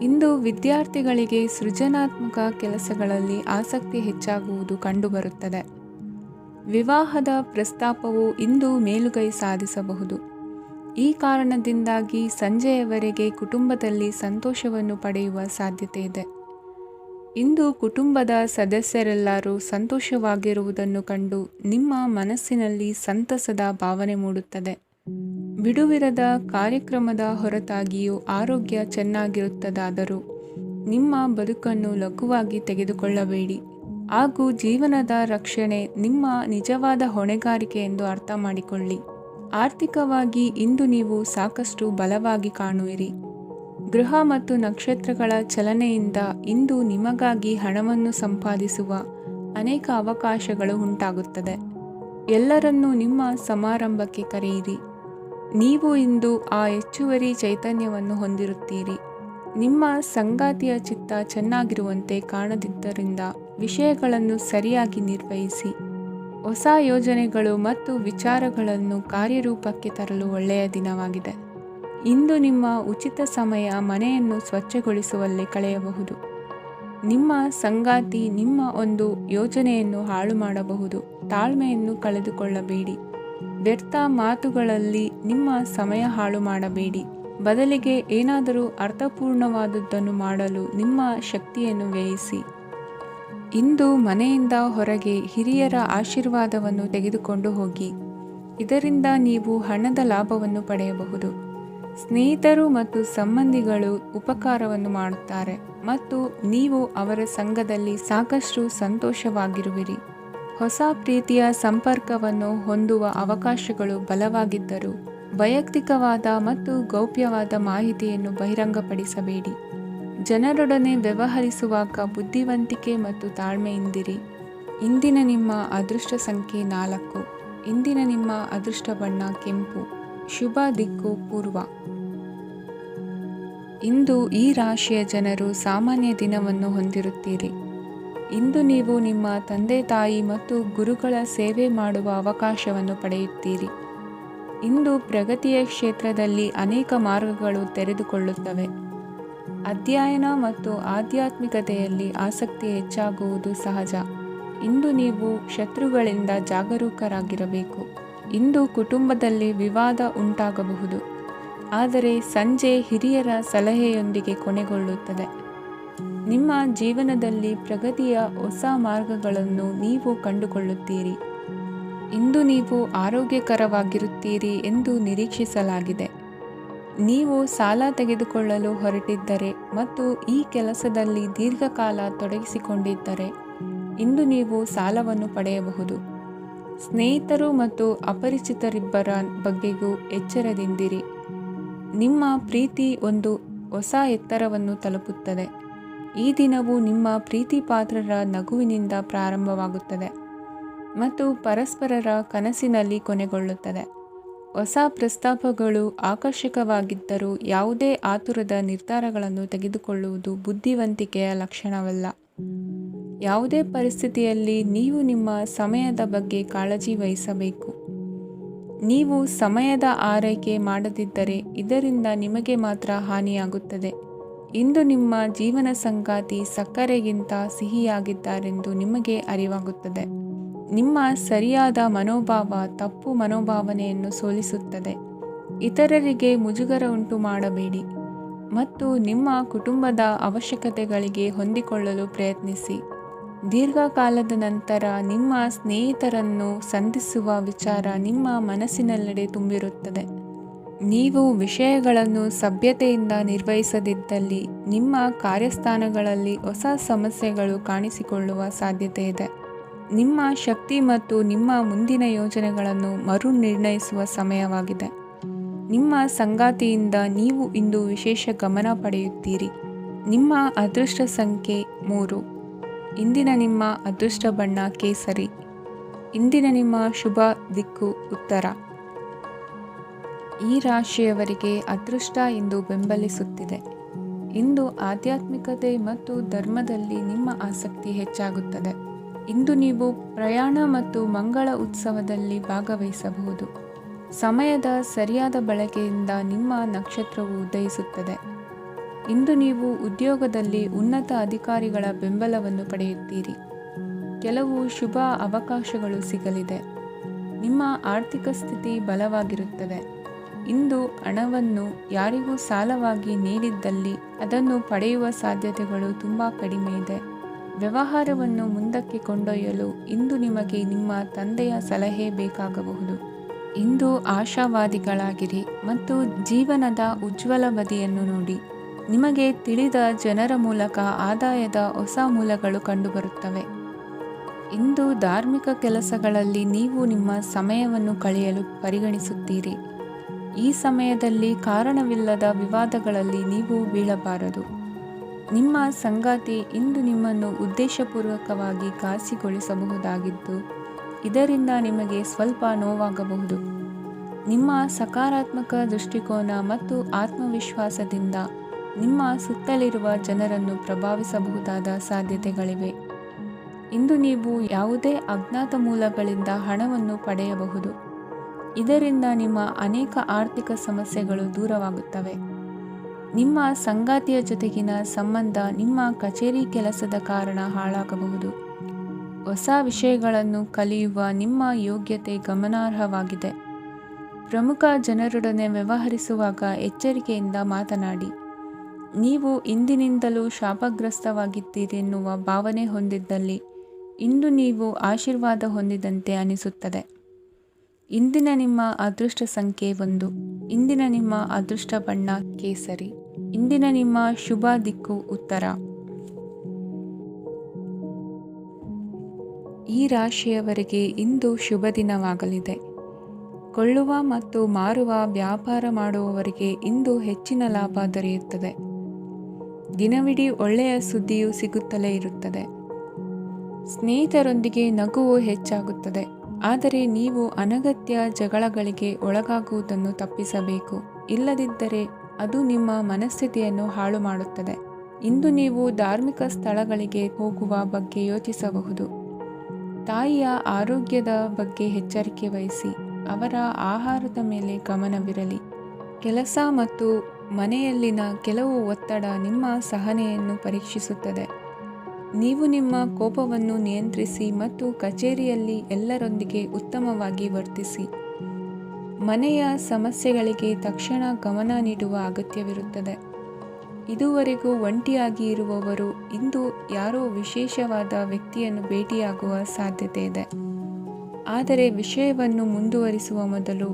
ಇಂದು ವಿದ್ಯಾರ್ಥಿಗಳಿಗೆ ಸೃಜನಾತ್ಮಕ ಕೆಲಸಗಳಲ್ಲಿ ಆಸಕ್ತಿ ಹೆಚ್ಚಾಗುವುದು ಕಂಡುಬರುತ್ತದೆ. ವಿವಾಹದ ಪ್ರಸ್ತಾಪವು ಇಂದು ಮೇಲುಗೈ ಸಾಧಿಸಬಹುದು. ಈ ಕಾರಣದಿಂದಾಗಿ ಸಂಜೆಯವರೆಗೆ ಕುಟುಂಬದಲ್ಲಿ ಸಂತೋಷವನ್ನು ಪಡೆಯುವ ಸಾಧ್ಯತೆ ಇದೆ. ಇಂದು ಕುಟುಂಬದ ಸದಸ್ಯರೆಲ್ಲರೂ ಸಂತೋಷವಾಗಿರುವುದನ್ನು ಕಂಡು ನಿಮ್ಮ ಮನಸ್ಸಿನಲ್ಲಿ ಸಂತಸದ ಭಾವನೆ ಮೂಡುತ್ತದೆ. ಬಿಡುವಿರದ ಕಾರ್ಯಕ್ರಮದ ಹೊರತಾಗಿಯೂ ಆರೋಗ್ಯ ಚೆನ್ನಾಗಿರುತ್ತದಾದರೂ ನಿಮ್ಮ ಬದುಕನ್ನು ಲಘುವಾಗಿ ತೆಗೆದುಕೊಳ್ಳಬೇಡಿ ಹಾಗೂ ಜೀವನದ ರಕ್ಷಣೆ ನಿಮ್ಮ ನಿಜವಾದ ಹೊಣೆಗಾರಿಕೆ ಎಂದು ಅರ್ಥ ಮಾಡಿಕೊಳ್ಳಿ. ಆರ್ಥಿಕವಾಗಿ ಇಂದು ನೀವು ಸಾಕಷ್ಟು ಬಲವಾಗಿ ಕಾಣುವಿರಿ. ಗ್ರಹ ಮತ್ತು ನಕ್ಷತ್ರಗಳ ಚಲನೆಯಿಂದ ಇಂದು ನಿಮಗಾಗಿ ಹಣವನ್ನು ಸಂಪಾದಿಸುವ ಅನೇಕ ಅವಕಾಶಗಳು ಉಂಟಾಗುತ್ತದೆ. ಎಲ್ಲರನ್ನೂ ನಿಮ್ಮ ಸಮಾರಂಭಕ್ಕೆ ಕರೆಯಿರಿ. ನೀವು ಇಂದು ಆ ಹೆಚ್ಚುವರಿ ಚೈತನ್ಯವನ್ನು ಹೊಂದಿರುತ್ತೀರಿ. ನಿಮ್ಮ ಸಂಗಾತಿಯ ಚಿತ್ತ ಚೆನ್ನಾಗಿರುವಂತೆ ಕಾಣದಿದ್ದರಿಂದ ವಿಷಯಗಳನ್ನು ಸರಿಯಾಗಿ ನಿರ್ವಹಿಸಿ. ಹೊಸ ಯೋಜನೆಗಳು ಮತ್ತು ವಿಚಾರಗಳನ್ನು ಕಾರ್ಯರೂಪಕ್ಕೆ ತರಲು ಒಳ್ಳೆಯ ದಿನವಾಗಿದೆ. ಇಂದು ನಿಮ್ಮ ಉಚಿತ ಸಮಯ ಮನೆಯನ್ನು ಸ್ವಚ್ಛಗೊಳಿಸುವಲ್ಲಿ ಕಳೆಯಬಹುದು. ನಿಮ್ಮ ಸಂಗಾತಿ ನಿಮ್ಮ ಒಂದು ಯೋಜನೆಯನ್ನು ಹಾಳು ಮಾಡಬಹುದು. ತಾಳ್ಮೆಯನ್ನು ಕಳೆದುಕೊಳ್ಳಬೇಡಿ. ವ್ಯರ್ಥ ಮಾತುಗಳಲ್ಲಿ ನಿಮ್ಮ ಸಮಯ ಹಾಳು ಮಾಡಬೇಡಿ. ಬದಲಿಗೆ ಏನಾದರೂ ಅರ್ಥಪೂರ್ಣವಾದದ್ದನ್ನು ಮಾಡಲು ನಿಮ್ಮ ಶಕ್ತಿಯನ್ನು ವ್ಯಯಿಸಿ. ಇಂದು ಮನೆಯಿಂದ ಹೊರಗೆ ಹಿರಿಯರ ಆಶೀರ್ವಾದವನ್ನು ತೆಗೆದುಕೊಂಡು ಹೋಗಿ. ಇದರಿಂದ ನೀವು ಹಣದ ಲಾಭವನ್ನು ಪಡೆಯಬಹುದು. ಸ್ನೇಹಿತರು ಮತ್ತು ಸಂಬಂಧಿಗಳು ಉಪಕಾರವನ್ನು ಮಾಡುತ್ತಾರೆ ಮತ್ತು ನೀವು ಅವರ ಸಂಘದಲ್ಲಿ ಸಾಕಷ್ಟು ಸಂತೋಷವಾಗಿರುವಿರಿ. ಹೊಸ ಪ್ರೀತಿಯ ಸಂಪರ್ಕವನ್ನು ಹೊಂದುವ ಅವಕಾಶಗಳು ಬಲವಾಗಿದ್ದರೂ ವೈಯಕ್ತಿಕವಾದ ಮತ್ತು ಗೌಪ್ಯವಾದ ಮಾಹಿತಿಯನ್ನು ಬಹಿರಂಗಪಡಿಸಬೇಡಿ. ಜನರೊಡನೆ ವ್ಯವಹರಿಸುವಾಗ ಬುದ್ಧಿವಂತಿಕೆ ಮತ್ತು ತಾಳ್ಮೆಯಿಂದಿರಿ. ಇಂದಿನ ನಿಮ್ಮ ಅದೃಷ್ಟ ಸಂಖ್ಯೆ 4. ಇಂದಿನ ನಿಮ್ಮ ಅದೃಷ್ಟ ಬಣ್ಣ ಕೆಂಪು. ಶುಭ ದಿಕ್ಕು ಪೂರ್ವ. ಇಂದು ಈ ರಾಶಿಯ ಜನರು ಸಾಮಾನ್ಯ ದಿನವನ್ನು ಹೊಂದಿರುತ್ತೀರಿ. ಇಂದು ನೀವು ನಿಮ್ಮ ತಂದೆ ತಾಯಿ ಮತ್ತು ಗುರುಗಳ ಸೇವೆ ಮಾಡುವ ಅವಕಾಶವನ್ನು ಪಡೆಯುತ್ತೀರಿ. ಇಂದು ಪ್ರಗತಿಯ ಕ್ಷೇತ್ರದಲ್ಲಿ ಅನೇಕ ಮಾರ್ಗಗಳು ತೆರೆದುಕೊಳ್ಳುತ್ತವೆ. ಅಧ್ಯಯನ ಮತ್ತು ಆಧ್ಯಾತ್ಮಿಕತೆಯಲ್ಲಿ ಆಸಕ್ತಿ ಹೆಚ್ಚಾಗುವುದು ಸಹಜ. ಇಂದು ನೀವು ಶತ್ರುಗಳಿಂದ ಜಾಗರೂಕರಾಗಿರಬೇಕು. ಇಂದು ಕುಟುಂಬದಲ್ಲಿ ವಿವಾದ ಉಂಟಾಗಬಹುದು, ಆದರೆ ಸಂಜೆ ಹಿರಿಯರ ಸಲಹೆಯೊಂದಿಗೆ ಕೊನೆಗೊಳ್ಳುತ್ತದೆ. ನಿಮ್ಮ ಜೀವನದಲ್ಲಿ ಪ್ರಗತಿಯ ಹೊಸ ಮಾರ್ಗಗಳನ್ನು ನೀವು ಕಂಡುಕೊಳ್ಳುತ್ತೀರಿ. ಇಂದು ನೀವು ಆರೋಗ್ಯಕರವಾಗಿರುತ್ತೀರಿ ಎಂದು ನಿರೀಕ್ಷಿಸಲಾಗಿದೆ. ನೀವು ಸಾಲ ತೆಗೆದುಕೊಳ್ಳಲು ಹೊರಟಿದ್ದರೆ ಮತ್ತು ಈ ಕೆಲಸದಲ್ಲಿ ದೀರ್ಘಕಾಲ ತೊಡಗಿಸಿಕೊಂಡಿದ್ದರೆ ಇಂದು ನೀವು ಸಾಲವನ್ನು ಪಡೆಯಬಹುದು. ಸ್ನೇಹಿತರು ಮತ್ತು ಅಪರಿಚಿತರಿಬ್ಬರ ಬಗ್ಗೆಗೂ ಎಚ್ಚರದಿಂದಿರಿ. ನಿಮ್ಮ ಪ್ರೀತಿ ಒಂದು ಹೊಸ ಎತ್ತರವನ್ನು ತಲುಪುತ್ತದೆ. ಈ ದಿನವು ನಿಮ್ಮ ಪ್ರೀತಿ ಪಾತ್ರರ ನಗುವಿನಿಂದ ಪ್ರಾರಂಭವಾಗುತ್ತದೆ ಮತ್ತು ಪರಸ್ಪರರ ಕನಸಿನಲ್ಲಿ ಕೊನೆಗೊಳ್ಳುತ್ತದೆ. ಹೊಸ ಪ್ರಸ್ತಾಪಗಳು ಆಕರ್ಷಕವಾಗಿದ್ದರೂ ಯಾವುದೇ ಆತುರದ ನಿರ್ಧಾರಗಳನ್ನು ತೆಗೆದುಕೊಳ್ಳುವುದು ಬುದ್ಧಿವಂತಿಕೆಯ ಲಕ್ಷಣವಲ್ಲ. ಯಾವುದೇ ಪರಿಸ್ಥಿತಿಯಲ್ಲಿ ನೀವು ನಿಮ್ಮ ಸಮಯದ ಬಗ್ಗೆ ಕಾಳಜಿ ವಹಿಸಬೇಕು. ನೀವು ಸಮಯದ ಆರೈಕೆ ಮಾಡದಿದ್ದರೆ ಇದರಿಂದ ನಿಮಗೆ ಮಾತ್ರ ಹಾನಿಯಾಗುತ್ತದೆ. ಇಂದು ನಿಮ್ಮ ಜೀವನ ಸಂಗಾತಿ ಸಕ್ಕರೆಗಿಂತ ಸಿಹಿಯಾಗಿದ್ದಾರೆಂದು ನಿಮಗೆ ಅರಿವಾಗುತ್ತದೆ. ನಿಮ್ಮ ಸರಿಯಾದ ಮನೋಭಾವ ತಪ್ಪು ಮನೋಭಾವನೆಯನ್ನು ಸೋಲಿಸುತ್ತದೆ. ಇತರರಿಗೆ ಮುಜುಗರ ಉಂಟು ಮಾಡಬೇಡಿ ಮತ್ತು ನಿಮ್ಮ ಕುಟುಂಬದ ಅವಶ್ಯಕತೆಗಳಿಗೆ ಹೊಂದಿಕೊಳ್ಳಲು ಪ್ರಯತ್ನಿಸಿ. ದೀರ್ಘಕಾಲದ ನಂತರ ನಿಮ್ಮ ಸ್ನೇಹಿತರನ್ನು ಸಂಧಿಸುವ ವಿಚಾರ ನಿಮ್ಮ ಮನಸ್ಸಿನೆಲ್ಲೆಡೆ ತುಂಬಿರುತ್ತದೆ. ನೀವು ವಿಷಯಗಳನ್ನು ಸಭ್ಯತೆಯಿಂದ ನಿರ್ವಹಿಸದಿದ್ದಲ್ಲಿ ನಿಮ್ಮ ಕಾರ್ಯಸ್ಥಾನಗಳಲ್ಲಿ ಹೊಸ ಸಮಸ್ಯೆಗಳು ಕಾಣಿಸಿಕೊಳ್ಳುವ ಸಾಧ್ಯತೆ ಇದೆ. ನಿಮ್ಮ ಶಕ್ತಿ ಮತ್ತು ನಿಮ್ಮ ಮುಂದಿನ ಯೋಜನೆಗಳನ್ನು ಮರು ನಿರ್ಣಯಿಸುವ ಸಮಯವಾಗಿದೆ. ನಿಮ್ಮ ಸಂಗಾತಿಯಿಂದ ನೀವು ಇಂದು ವಿಶೇಷ ಗಮನ ಪಡೆಯುತ್ತೀರಿ. ನಿಮ್ಮ ಅದೃಷ್ಟ ಸಂಖ್ಯೆ 3. ಇಂದಿನ ನಿಮ್ಮ ಅದೃಷ್ಟ ಬಣ್ಣ ಕೇಸರಿ. ಇಂದಿನ ನಿಮ್ಮ ಶುಭ ದಿಕ್ಕು ಉತ್ತರ. ಈ ರಾಶಿಯವರಿಗೆ ಅದೃಷ್ಟ ಇಂದು ಬೆಂಬಲಿಸುತ್ತಿದೆ. ಇಂದು ಆಧ್ಯಾತ್ಮಿಕತೆ ಮತ್ತು ಧರ್ಮದಲ್ಲಿ ನಿಮ್ಮ ಆಸಕ್ತಿ ಹೆಚ್ಚಾಗುತ್ತದೆ. ಇಂದು ನೀವು ಪ್ರಯಾಣ ಮತ್ತು ಮಂಗಳ ಉತ್ಸವದಲ್ಲಿ ಭಾಗವಹಿಸಬಹುದು. ಸಮಯದ ಸರಿಯಾದ ಬಳಕೆಯಿಂದ ನಿಮ್ಮ ನಕ್ಷತ್ರವು ಉದಯಿಸುತ್ತದೆ. ಇಂದು ನೀವು ಉದ್ಯೋಗದಲ್ಲಿ ಉನ್ನತ ಅಧಿಕಾರಿಗಳ ಬೆಂಬಲವನ್ನು ಪಡೆಯುತ್ತೀರಿ. ಕೆಲವು ಶುಭ ಅವಕಾಶಗಳು ಸಿಗಲಿದೆ. ನಿಮ್ಮ ಆರ್ಥಿಕ ಸ್ಥಿತಿ ಬಲವಾಗಿರುತ್ತದೆ. ಇಂದು ಹಣವನ್ನು ಯಾರಿಗೂ ಸಾಲವಾಗಿ ನೀಡಿದ್ದಲ್ಲಿ ಅದನ್ನು ಪಡೆಯುವ ಸಾಧ್ಯತೆಗಳು ತುಂಬ ಕಡಿಮೆ ಇದೆ. ವ್ಯವಹಾರವನ್ನು ಮುಂದಕ್ಕೆ ಕೊಂಡೊಯ್ಯಲು ಇಂದು ನಿಮಗೆ ನಿಮ್ಮ ತಂದೆಯ ಸಲಹೆ ಬೇಕಾಗಬಹುದು. ಇಂದು ಆಶಾವಾದಿಗಳಾಗಿರಿ ಮತ್ತು ಜೀವನದ ಉಜ್ವಲ ಬದಿಯನ್ನು ನೋಡಿ. ನಿಮಗೆ ತಿಳಿದ ಜನರ ಮೂಲಕ ಆದಾಯದ ಹೊಸ ಮೂಲಗಳು ಕಂಡುಬರುತ್ತವೆ. ಇಂದು ಧಾರ್ಮಿಕ ಕೆಲಸಗಳಲ್ಲಿ ನೀವು ನಿಮ್ಮ ಸಮಯವನ್ನು ಕಳೆಯಲು ಪರಿಗಣಿಸುತ್ತೀರಿ. ಈ ಸಮಯದಲ್ಲಿ ಕಾರಣವಿಲ್ಲದ ವಿವಾದಗಳಲ್ಲಿ ನೀವು ಬೀಳಬಾರದು. ನಿಮ್ಮ ಸಂಗಾತಿ ಇಂದು ನಿಮ್ಮನ್ನು ಉದ್ದೇಶಪೂರ್ವಕವಾಗಿ ಘಾಸಿಗೊಳಿಸಬಹುದಾಗಿದ್ದು ಇದರಿಂದ ನಿಮಗೆ ಸ್ವಲ್ಪ ನೋವಾಗಬಹುದು. ನಿಮ್ಮ ಸಕಾರಾತ್ಮಕ ದೃಷ್ಟಿಕೋನ ಮತ್ತು ಆತ್ಮವಿಶ್ವಾಸದಿಂದ ನಿಮ್ಮ ಸುತ್ತಲಿರುವ ಜನರನ್ನು ಪ್ರಭಾವಿಸಬಹುದಾದ ಸಾಧ್ಯತೆಗಳಿವೆ. ಇಂದು ನೀವು ಯಾವುದೇ ಅಜ್ಞಾತ ಮೂಲಗಳಿಂದ ಹಣವನ್ನು ಪಡೆಯಬಹುದು. ಇದರಿಂದ ನಿಮ್ಮ ಅನೇಕ ಆರ್ಥಿಕ ಸಮಸ್ಯೆಗಳು ದೂರವಾಗುತ್ತವೆ. ನಿಮ್ಮ ಸಂಗಾತಿಯ ಜೊತೆಗಿನ ಸಂಬಂಧ ನಿಮ್ಮ ಕಚೇರಿ ಕೆಲಸದ ಕಾರಣ ಹಾಳಾಗಬಹುದು. ಹೊಸ ವಿಷಯಗಳನ್ನು ಕಲಿಯುವ ನಿಮ್ಮ ಯೋಗ್ಯತೆ ಗಮನಾರ್ಹವಾಗಿದೆ. ಪ್ರಮುಖ ಜನರೊಡನೆ ವ್ಯವಹರಿಸುವಾಗ ಎಚ್ಚರಿಕೆಯಿಂದ ಮಾತನಾಡಿ. ನೀವು ಇಂದಿನಿಂದಲೂ ಶಾಪಗ್ರಸ್ತವಾಗಿದ್ದೀರಿ ಎನ್ನುವ ಭಾವನೆ ಹೊಂದಿದ್ದಲ್ಲಿ ಇಂದು ನೀವು ಆಶೀರ್ವಾದ ಹೊಂದಿದಂತೆ ಅನಿಸುತ್ತದೆ. ಇಂದಿನ ನಿಮ್ಮ ಅದೃಷ್ಟ ಸಂಖ್ಯೆ 1. ಇಂದಿನ ನಿಮ್ಮ ಅದೃಷ್ಟ ಬಣ್ಣ ಕೇಸರಿ. ಇಂದಿನ ನಿಮ್ಮ ಶುಭ ದಿಕ್ಕು ಉತ್ತರ. ಈ ರಾಶಿಯವರಿಗೆ ಇಂದು ಶುಭ ದಿನವಾಗಲಿದೆ. ಕೊಳ್ಳುವ ಮತ್ತು ಮಾರುವ ವ್ಯಾಪಾರ ಮಾಡುವವರಿಗೆ ಇಂದು ಹೆಚ್ಚಿನ ಲಾಭ ದೊರೆಯುತ್ತದೆ. ದಿನವಿಡೀ ಒಳ್ಳೆಯ ಸುದ್ದಿಯು ಸಿಗುತ್ತಲೇ ಇರುತ್ತದೆ. ಸ್ನೇಹಿತರೊಂದಿಗೆ ನಗುವು ಹೆಚ್ಚಾಗುತ್ತದೆ. ಆದರೆ ನೀವು ಅನಗತ್ಯ ಜಗಳಗಳಿಗೆ ಒಳಗಾಗುವುದನ್ನು ತಪ್ಪಿಸಬೇಕು. ಇಲ್ಲದಿದ್ದರೆ ಅದು ನಿಮ್ಮ ಮನಸ್ಥಿತಿಯನ್ನು ಹಾಳು ಮಾಡುತ್ತದೆ. ಇಂದು ನೀವು ಧಾರ್ಮಿಕ ಸ್ಥಳಗಳಿಗೆ ಹೋಗುವ ಬಗ್ಗೆ ಯೋಚಿಸಬಹುದು. ತಾಯಿಯ ಆರೋಗ್ಯದ ಬಗ್ಗೆ ಎಚ್ಚರಿಕೆ ವಹಿಸಿ. ಅವರ ಆಹಾರದ ಮೇಲೆ ಗಮನವಿರಲಿ. ಕೆಲಸ ಮತ್ತು ಮನೆಯಲ್ಲಿನ ಕೆಲವು ಒತ್ತಡ ನಿಮ್ಮ ಸಹನೆಯನ್ನು ಪರೀಕ್ಷಿಸುತ್ತದೆ. ನೀವು ನಿಮ್ಮ ಕೋಪವನ್ನು ನಿಯಂತ್ರಿಸಿ ಮತ್ತು ಕಚೇರಿಯಲ್ಲಿ ಎಲ್ಲರೊಂದಿಗೆ ಉತ್ತಮವಾಗಿ ವರ್ತಿಸಿ. ಮನೆಯ ಸಮಸ್ಯೆಗಳಿಗೆ ತಕ್ಷಣ ಗಮನ ನೀಡುವ ಅಗತ್ಯವಿರುತ್ತದೆ. ಇದುವರೆಗೂ ಒಂಟಿಯಾಗಿ ಇರುವವರು ಇಂದು ಯಾರೋ ವಿಶೇಷವಾದ ವ್ಯಕ್ತಿಯನ್ನು ಭೇಟಿಯಾಗುವ ಸಾಧ್ಯತೆ ಇದೆ. ಆದರೆ ವಿಷಯವನ್ನು ಮುಂದುವರಿಸುವ ಮೊದಲು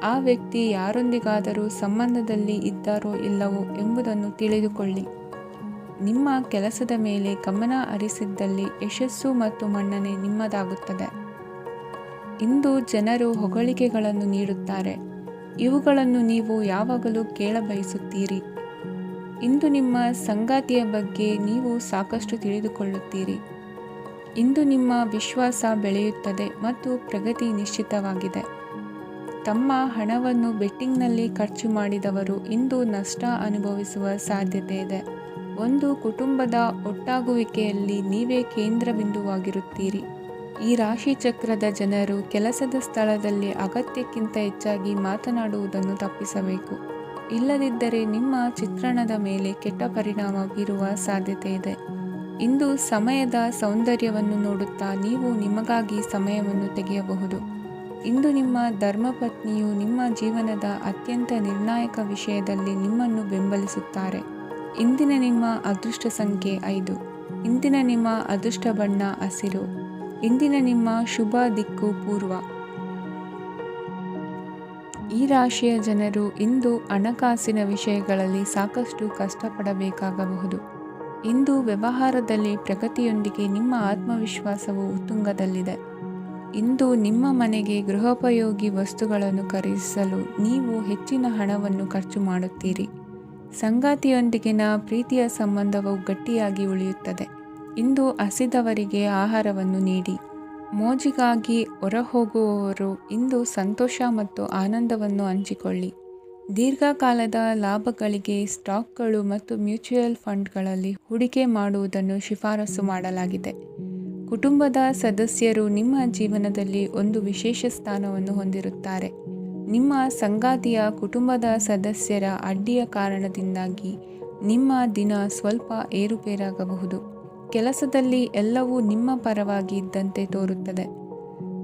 ಆ ವ್ಯಕ್ತಿ ಯಾರೊಂದಿಗಾದರೂ ಸಂಬಂಧದಲ್ಲಿ ಇದ್ದಾರೋ ಇಲ್ಲವೋ ಎಂಬುದನ್ನು ತಿಳಿದುಕೊಳ್ಳಿ. ನಿಮ್ಮ ಕೆಲಸದ ಮೇಲೆ ಗಮನ ಹರಿಸಿದ್ದಲ್ಲಿ ಯಶಸ್ಸು ಮತ್ತು ಮನ್ನಣೆ ನಿಮ್ಮದಾಗುತ್ತದೆ. ಇಂದು ಜನರು ಹೊಗಳಿಕೆಗಳನ್ನು ನೀಡುತ್ತಾರೆ. ಇವುಗಳನ್ನು ನೀವು ಯಾವಾಗಲೂ ಕೇಳಬಯಸುತ್ತೀರಿ. ಇಂದು ನಿಮ್ಮ ಸಂಗಾತಿಯ ಬಗ್ಗೆ ನೀವು ಸಾಕಷ್ಟು ತಿಳಿದುಕೊಳ್ಳುತ್ತೀರಿ. ಇಂದು ನಿಮ್ಮ ವಿಶ್ವಾಸ ಬೆಳೆಯುತ್ತದೆ ಮತ್ತು ಪ್ರಗತಿ ನಿಶ್ಚಿತವಾಗಿದೆ. ತಮ್ಮ ಹಣವನ್ನು ಬೆಟ್ಟಿಂಗ್ನಲ್ಲಿ ಖರ್ಚು ಮಾಡಿದವರು ಇಂದು ನಷ್ಟ ಅನುಭವಿಸುವ ಸಾಧ್ಯತೆ ಇದೆ. ಒಂದು ಕುಟುಂಬದ ಒಟ್ಟಾಗುವಿಕೆಯಲ್ಲಿ ನೀವೇ ಕೇಂದ್ರ ಬಿಂದುವಾಗಿರುತ್ತೀರಿ. ಈ ರಾಶಿ ಚಕ್ರದ ಜನರು ಕೆಲಸದ ಸ್ಥಳದಲ್ಲಿ ಅಗತ್ಯಕ್ಕಿಂತ ಹೆಚ್ಚಾಗಿ ಮಾತನಾಡುವುದನ್ನು ತಪ್ಪಿಸಬೇಕು. ಇಲ್ಲದಿದ್ದರೆ ನಿಮ್ಮ ಚಿತ್ರಣದ ಮೇಲೆ ಕೆಟ್ಟ ಪರಿಣಾಮ ಬೀರುವ ಸಾಧ್ಯತೆ ಇದೆ. ಇಂದು ಸಮಯದ ಸೌಂದರ್ಯವನ್ನು ನೋಡುತ್ತಾ ನೀವು ನಿಮಗಾಗಿ ಸಮಯವನ್ನು ತೆಗೆಯಬಹುದು. ಇಂದು ನಿಮ್ಮ ಧರ್ಮಪತ್ನಿಯು ನಿಮ್ಮ ಜೀವನದ ಅತ್ಯಂತ ನಿರ್ಣಾಯಕ ವಿಷಯದಲ್ಲಿ ನಿಮ್ಮನ್ನು ಬೆಂಬಲಿಸುತ್ತಾರೆ. ಇಂದಿನ ನಿಮ್ಮ ಅದೃಷ್ಟ ಸಂಖ್ಯೆ 5. ಇಂದಿನ ನಿಮ್ಮ ಅದೃಷ್ಟ ಬಣ್ಣ ಹಸಿರು. ಇಂದಿನ ನಿಮ್ಮ ಶುಭ ದಿಕ್ಕು ಪೂರ್ವ. ಈ ರಾಶಿಯ ಜನರು ಇಂದು ಹಣಕಾಸಿನ ವಿಷಯಗಳಲ್ಲಿ ಸಾಕಷ್ಟು ಕಷ್ಟಪಡಬೇಕಾಗಬಹುದು. ಇಂದು ವ್ಯವಹಾರದಲ್ಲಿ ಪ್ರಗತಿಯೊಂದಿಗೆ ನಿಮ್ಮ ಆತ್ಮವಿಶ್ವಾಸವು ಉತ್ತುಂಗದಲ್ಲಿದೆ. ಇಂದು ನಿಮ್ಮ ಮನೆಗೆ ಗೃಹೋಪಯೋಗಿ ವಸ್ತುಗಳನ್ನು ಖರೀದಿಸಲು ನೀವು ಹೆಚ್ಚಿನ ಹಣವನ್ನು ಖರ್ಚು ಮಾಡುತ್ತೀರಿ. ಸಂಗಾತಿಯೊಂದಿಗಿನ ಪ್ರೀತಿಯ ಸಂಬಂಧವು ಗಟ್ಟಿಯಾಗಿ ಉಳಿಯುತ್ತದೆ. ಇಂದು ಹಸಿದವರಿಗೆ ಆಹಾರವನ್ನು ನೀಡಿ. ಮೋಜಿಗಾಗಿ ಹೊರಹೋಗುವವರು ಇಂದು ಸಂತೋಷ ಮತ್ತು ಆನಂದವನ್ನು ಹಂಚಿಕೊಳ್ಳಿ. ದೀರ್ಘಕಾಲದ ಲಾಭಗಳಿಗೆ ಸ್ಟಾಕ್ಗಳು ಮತ್ತು ಮ್ಯೂಚುವಲ್ ಫಂಡ್ಗಳಲ್ಲಿ ಹೂಡಿಕೆ ಮಾಡುವುದನ್ನು ಶಿಫಾರಸು ಮಾಡಲಾಗಿದೆ. ಕುಟುಂಬದ ಸದಸ್ಯರು ನಿಮ್ಮ ಜೀವನದಲ್ಲಿ ಒಂದು ವಿಶೇಷ ಸ್ಥಾನವನ್ನು ಹೊಂದಿರುತ್ತಾರೆ. ನಿಮ್ಮ ಸಂಗಾತಿಯ ಕುಟುಂಬದ ಸದಸ್ಯರ ಅಡ್ಡಿಯ ಕಾರಣದಿಂದಾಗಿ ನಿಮ್ಮ ದಿನ ಸ್ವಲ್ಪ ಏರುಪೇರಾಗಬಹುದು. ಕೆಲಸದಲ್ಲಿ ಎಲ್ಲವೂ ನಿಮ್ಮ ಪರವಾಗಿ ಇದ್ದಂತೆ ತೋರುತ್ತದೆ.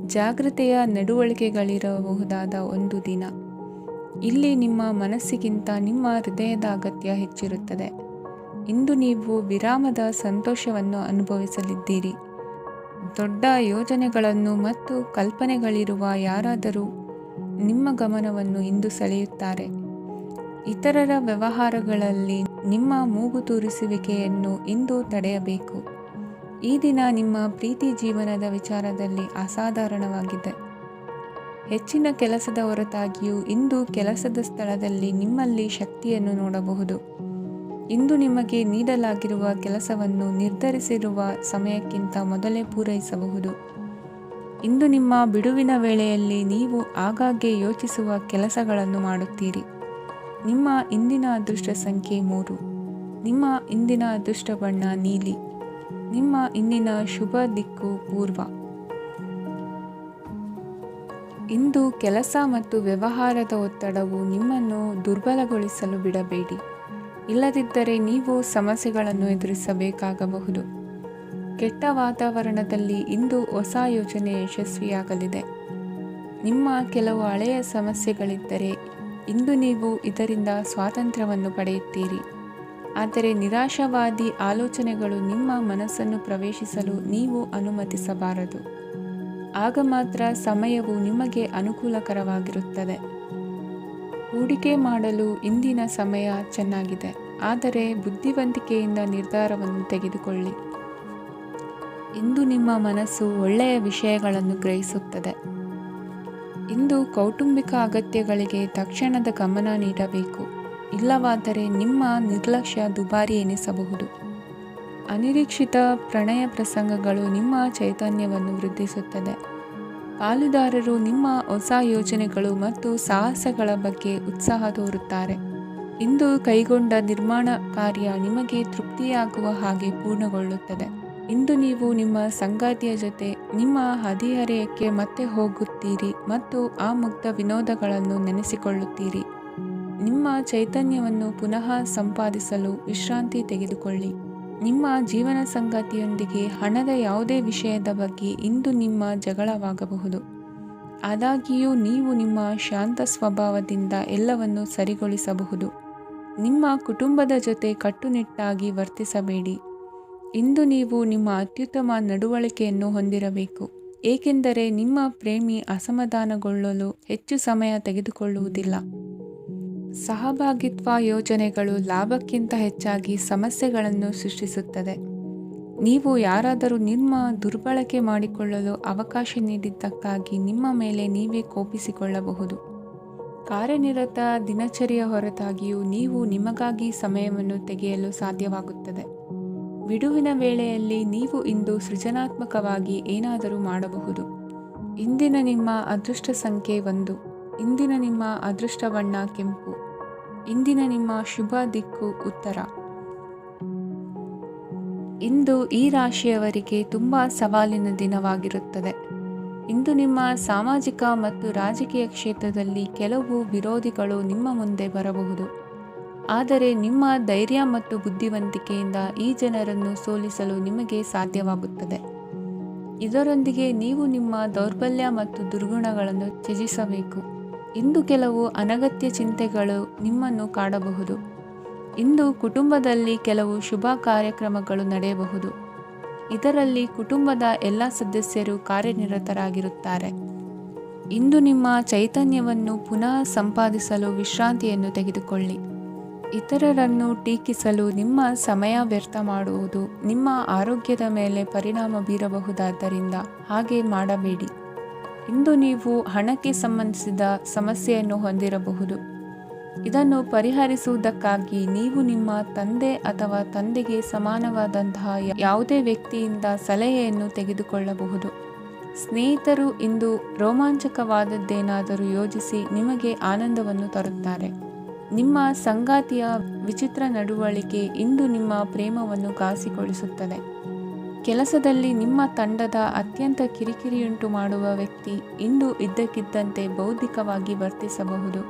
ಜಾಗೃತೆಯ ನಡವಳಿಕೆಗಳಿರಬಹುದಾದ ಒಂದು ದಿನ. ಇಲ್ಲಿ ನಿಮ್ಮ ಮನಸ್ಸಿಗಿಂತ ನಿಮ್ಮ ಹೃದಯದ ಅಗತ್ಯ ಹೆಚ್ಚಿರುತ್ತದೆ. ಇಂದು ನೀವು ವಿರಾಮದ ಸಂತೋಷವನ್ನು ಅನುಭವಿಸಲಿದ್ದೀರಿ. ದೊಡ್ಡ ಯೋಜನೆಗಳನ್ನು ಮತ್ತು ಕಲ್ಪನೆಗಳಿರುವ ಯಾರಾದರೂ ನಿಮ್ಮ ಗಮನವನ್ನು ಇಂದು ಸೆಳೆಯುತ್ತಾರೆ. ಇತರರ ವ್ಯವಹಾರಗಳಲ್ಲಿ ನಿಮ್ಮ ಮೂಗು ತೂರಿಸುವಿಕೆಯನ್ನು ಇಂದು ತಡೆಯಬೇಕು. ಈ ದಿನ ನಿಮ್ಮ ಪ್ರೀತಿ ಜೀವನದ ವಿಚಾರದಲ್ಲಿ ಅಸಾಧಾರಣವಾಗಿದೆ. ಹೆಚ್ಚಿನ ಕೆಲಸದ ಹೊರತಾಗಿಯೂ ಇಂದು ಕೆಲಸದ ಸ್ಥಳದಲ್ಲಿ ನಿಮ್ಮಲ್ಲಿ ಶಕ್ತಿಯನ್ನು ನೋಡಬಹುದು. ಇಂದು ನಿಮಗೆ ನೀಡಲಾಗಿರುವ ಕೆಲಸವನ್ನು ನಿರ್ಧರಿಸಿರುವ ಸಮಯಕ್ಕಿಂತ ಮೊದಲೇ ಪೂರೈಸಬಹುದು. ಇಂದು ನಿಮ್ಮ ಬಿಡುವಿನ ವೇಳೆಯಲ್ಲಿ ನೀವು ಆಗಾಗ್ಗೆ ಯೋಚಿಸುವ ಕೆಲಸಗಳನ್ನು ಮಾಡುತ್ತೀರಿ. ನಿಮ್ಮ ಇಂದಿನ ಅದೃಷ್ಟ ಸಂಖ್ಯೆ 3. ನಿಮ್ಮ ಇಂದಿನ ಅದೃಷ್ಟ ಬಣ್ಣ ನೀಲಿ. ನಿಮ್ಮ ಇಂದಿನ ಶುಭ ದಿಕ್ಕು ಪೂರ್ವ. ಇಂದು ಕೆಲಸ ಮತ್ತು ವ್ಯವಹಾರದ ಒತ್ತಡವು ನಿಮ್ಮನ್ನು ದುರ್ಬಲಗೊಳಿಸಲು ಬಿಡಬೇಡಿ. ಇಲ್ಲದಿದ್ದರೆ ನೀವು ಸಮಸ್ಯೆಗಳನ್ನು ಎದುರಿಸಬೇಕಾಗಬಹುದು. ಕೆಟ್ಟ ವಾತಾವರಣದಲ್ಲಿ ಇಂದು ಹೊಸ ಯೋಜನೆ ಯಶಸ್ವಿಯಾಗಲಿದೆ. ನಿಮ್ಮ ಕೆಲವು ಹಳೆಯ ಸಮಸ್ಯೆಗಳಿದ್ದರೆ ಇಂದು ನೀವು ಇದರಿಂದ ಸ್ವಾತಂತ್ರ್ಯವನ್ನು ಪಡೆಯುತ್ತೀರಿ. ಆದರೆ ನಿರಾಶಾವಾದಿ ಆಲೋಚನೆಗಳು ನಿಮ್ಮ ಮನಸ್ಸನ್ನು ಪ್ರವೇಶಿಸಲು ನೀವು ಅನುಮತಿಸಬಾರದು. ಆಗ ಮಾತ್ರ ಸಮಯವು ನಿಮಗೆ ಅನುಕೂಲಕರವಾಗಿರುತ್ತದೆ. ಹೂಡಿಕೆ ಮಾಡಲು ಇಂದಿನ ಸಮಯ ಚೆನ್ನಾಗಿದೆ, ಆದರೆ ಬುದ್ಧಿವಂತಿಕೆಯಿಂದ ನಿರ್ಧಾರವನ್ನು ತೆಗೆದುಕೊಳ್ಳಿ. ಇಂದು ನಿಮ್ಮ ಮನಸ್ಸು ಒಳ್ಳೆಯ ವಿಷಯಗಳನ್ನು ಗ್ರಹಿಸುತ್ತದೆ. ಇಂದು ಕೌಟುಂಬಿಕ ಅಗತ್ಯಗಳಿಗೆ ತಕ್ಷಣದ ಗಮನ ನೀಡಬೇಕು. ಇಲ್ಲವಾದರೆ ನಿಮ್ಮ ನಿರ್ಲಕ್ಷ್ಯ ದುಬಾರಿ ಎನಿಸಬಹುದು. ಅನಿರೀಕ್ಷಿತ ಪ್ರಣಯ ಪ್ರಸಂಗಗಳು ನಿಮ್ಮ ಚೈತನ್ಯವನ್ನು ವೃದ್ಧಿಸುತ್ತದೆ. ಪಾಲುದಾರರು ನಿಮ್ಮ ಹೊಸ ಯೋಜನೆಗಳು ಮತ್ತು ಸಾಹಸಗಳ ಬಗ್ಗೆ ಉತ್ಸಾಹ ತೋರುತ್ತಾರೆ. ಇಂದು ಕೈಗೊಂಡ ನಿರ್ಮಾಣ ಕಾರ್ಯ ನಿಮಗೆ ತೃಪ್ತಿಯಾಗುವ ಹಾಗೆ ಪೂರ್ಣಗೊಳ್ಳುತ್ತದೆ. ಇಂದು ನೀವು ನಿಮ್ಮ ಸಂಗಾತಿಯ ಜೊತೆ ನಿಮ್ಮ ಹದಿಹರೆಯಕ್ಕೆ ಮತ್ತೆ ಹೋಗುತ್ತೀರಿ ಮತ್ತು ಆ ಮುಗ್ಧ ವಿನೋದಗಳನ್ನು ನೆನೆಸಿಕೊಳ್ಳುತ್ತೀರಿ. ನಿಮ್ಮ ಚೈತನ್ಯವನ್ನು ಪುನಃ ಸಂಪಾದಿಸಲು ವಿಶ್ರಾಂತಿ ತೆಗೆದುಕೊಳ್ಳಿ. ನಿಮ್ಮ ಜೀವನ ಸಂಗಾತಿಯೊಂದಿಗೆ ಹಣದ ಯಾವುದೇ ವಿಷಯದ ಬಗ್ಗೆ ಇಂದು ನಿಮ್ಮ ಜಗಳವಾಗಬಹುದು. ಆದಾಗ್ಯೂ ನೀವು ನಿಮ್ಮ ಶಾಂತ ಸ್ವಭಾವದಿಂದ ಎಲ್ಲವನ್ನು ಸರಿಗೊಳಿಸಬಹುದು. ನಿಮ್ಮ ಕುಟುಂಬದ ಜೊತೆ ಕಟ್ಟುನಿಟ್ಟಾಗಿ ವರ್ತಿಸಬೇಡಿ. ಇಂದು ನೀವು ನಿಮ್ಮ ಅತ್ಯುತ್ತಮ ನಡವಳಿಕೆಯನ್ನು ಹೊಂದಿರಬೇಕು, ಏಕೆಂದರೆ ನಿಮ್ಮ ಪ್ರೇಮಿ ಅಸಮಾಧಾನಗೊಳ್ಳಲು ಹೆಚ್ಚು ಸಮಯ ತೆಗೆದುಕೊಳ್ಳುವುದಿಲ್ಲ. ಸಹಭಾಗಿತ್ವ ಯೋಜನೆಗಳು ಲಾಭಕ್ಕಿಂತ ಹೆಚ್ಚಾಗಿ ಸಮಸ್ಯೆಗಳನ್ನು ಸೃಷ್ಟಿಸುತ್ತದೆ. ನೀವು ಯಾರಾದರೂ ನಿಮ್ಮ ದುರ್ಬಳಕೆ ಮಾಡಿಕೊಳ್ಳಲು ಅವಕಾಶ ನೀಡಿದ್ದಕ್ಕಾಗಿ ನಿಮ್ಮ ಮೇಲೆ ನೀವೇ ಕೋಪಿಸಿಕೊಳ್ಳಬಹುದು. ಕಾರ್ಯನಿರತ ದಿನಚರಿಯ ಹೊರತಾಗಿಯೂ ನೀವು ನಿಮಗಾಗಿ ಸಮಯವನ್ನು ತೆಗೆಯಲು ಸಾಧ್ಯವಾಗುತ್ತದೆ. ಬಿಡುವಿನ ವೇಳೆಯಲ್ಲಿ ನೀವು ಇಂದು ಸೃಜನಾತ್ಮಕವಾಗಿ ಏನಾದರೂ ಮಾಡಬಹುದು. ಇಂದಿನ ನಿಮ್ಮ ಅದೃಷ್ಟ ಸಂಖ್ಯೆ 1. ಇಂದಿನ ನಿಮ್ಮ ಅದೃಷ್ಟ ಬಣ್ಣ ಕೆಂಪು. ಇಂದಿನ ನಿಮ್ಮ ಶುಭ ದಿಕ್ಕು ಉತ್ತರ. ಇಂದು ಈ ರಾಶಿಯವರಿಗೆ ತುಂಬ ಸವಾಲಿನ ದಿನವಾಗಿರುತ್ತದೆ. ಇಂದು ನಿಮ್ಮ ಸಾಮಾಜಿಕ ಮತ್ತು ರಾಜಕೀಯ ಕ್ಷೇತ್ರದಲ್ಲಿ ಕೆಲವು ವಿರೋಧಿಗಳು ನಿಮ್ಮ ಮುಂದೆ ಬರಬಹುದು. ಆದರೆ ನಿಮ್ಮ ಧೈರ್ಯ ಮತ್ತು ಬುದ್ಧಿವಂತಿಕೆಯಿಂದ ಈ ಜನರನ್ನು ಸೋಲಿಸಲು ನಿಮಗೆ ಸಾಧ್ಯವಾಗುತ್ತದೆ. ಇದರೊಂದಿಗೆ ನೀವು ನಿಮ್ಮ ದೌರ್ಬಲ್ಯ ಮತ್ತು ದುರ್ಗುಣಗಳನ್ನು ತ್ಯಜಿಸಬೇಕು. ಇಂದು ಕೆಲವು ಅನಗತ್ಯ ಚಿಂತೆಗಳು ನಿಮ್ಮನ್ನು ಕಾಡಬಹುದು. ಇಂದು ಕುಟುಂಬದಲ್ಲಿ ಕೆಲವು ಶುಭ ಕಾರ್ಯಕ್ರಮಗಳು ನಡೆಯಬಹುದು. ಇದರಲ್ಲಿ ಕುಟುಂಬದ ಎಲ್ಲ ಸದಸ್ಯರು ಕಾರ್ಯನಿರತರಾಗಿರುತ್ತಾರೆ. ಇಂದು ನಿಮ್ಮ ಚೈತನ್ಯವನ್ನು ಪುನಃ ಸಂಪಾದಿಸಲು ವಿಶ್ರಾಂತಿಯನ್ನು ತೆಗೆದುಕೊಳ್ಳಿ. ಇತರರನ್ನು ಟೀಕಿಸಲು ನಿಮ್ಮ ಸಮಯ ವ್ಯರ್ಥ ಮಾಡುವುದು ನಿಮ್ಮ ಆರೋಗ್ಯದ ಮೇಲೆ ಪರಿಣಾಮ ಬೀರಬಹುದಾದ್ದರಿಂದ ಹಾಗೆ ಮಾಡಬೇಡಿ. ಇಂದು ನೀವು ಹಣಕ್ಕೆ ಸಂಬಂಧಿಸಿದ ಸಮಸ್ಯೆಯನ್ನು ಹೊಂದಿರಬಹುದು. ಇದನ್ನು ಪರಿಹರಿಸುವುದಕ್ಕಾಗಿ ನೀವು ನಿಮ್ಮ ತಂದೆ ಅಥವಾ ತಂದೆಗೆ ಸಮಾನವಾದಂತಹ ಯಾವುದೇ ವ್ಯಕ್ತಿಯಿಂದ ಸಲಹೆಯನ್ನು ತೆಗೆದುಕೊಳ್ಳಬಹುದು. ಸ್ನೇಹಿತರು ಇಂದು ರೋಮಾಂಚಕವಾದದ್ದೇನಾದರೂ ಯೋಜಿಸಿ ನಿಮಗೆ ಆನಂದವನ್ನು ತರುತ್ತಾರೆ. ನಿಮ್ಮ ಸಂಗಾತಿಯ ವಿಚಿತ್ರ ನಡವಳಿಕೆ ಇಂದು ನಿಮ್ಮ ಪ್ರೇಮವನ್ನು ಘಾಸಿಗೊಳಿಸುತ್ತದೆ. ಕೆಲಸದಲ್ಲಿ ನಿಮ್ಮ ತಂಡದ ಅತ್ಯಂತ ಕಿರಿಕಿರಿಯುಂಟು ಮಾಡುವ ವ್ಯಕ್ತಿ ಇಂದು ಇದ್ದಕ್ಕಿದ್ದಂತೆ ಬೌದ್ಧಿಕವಾಗಿ ವರ್ತಿಸಬಹುದು.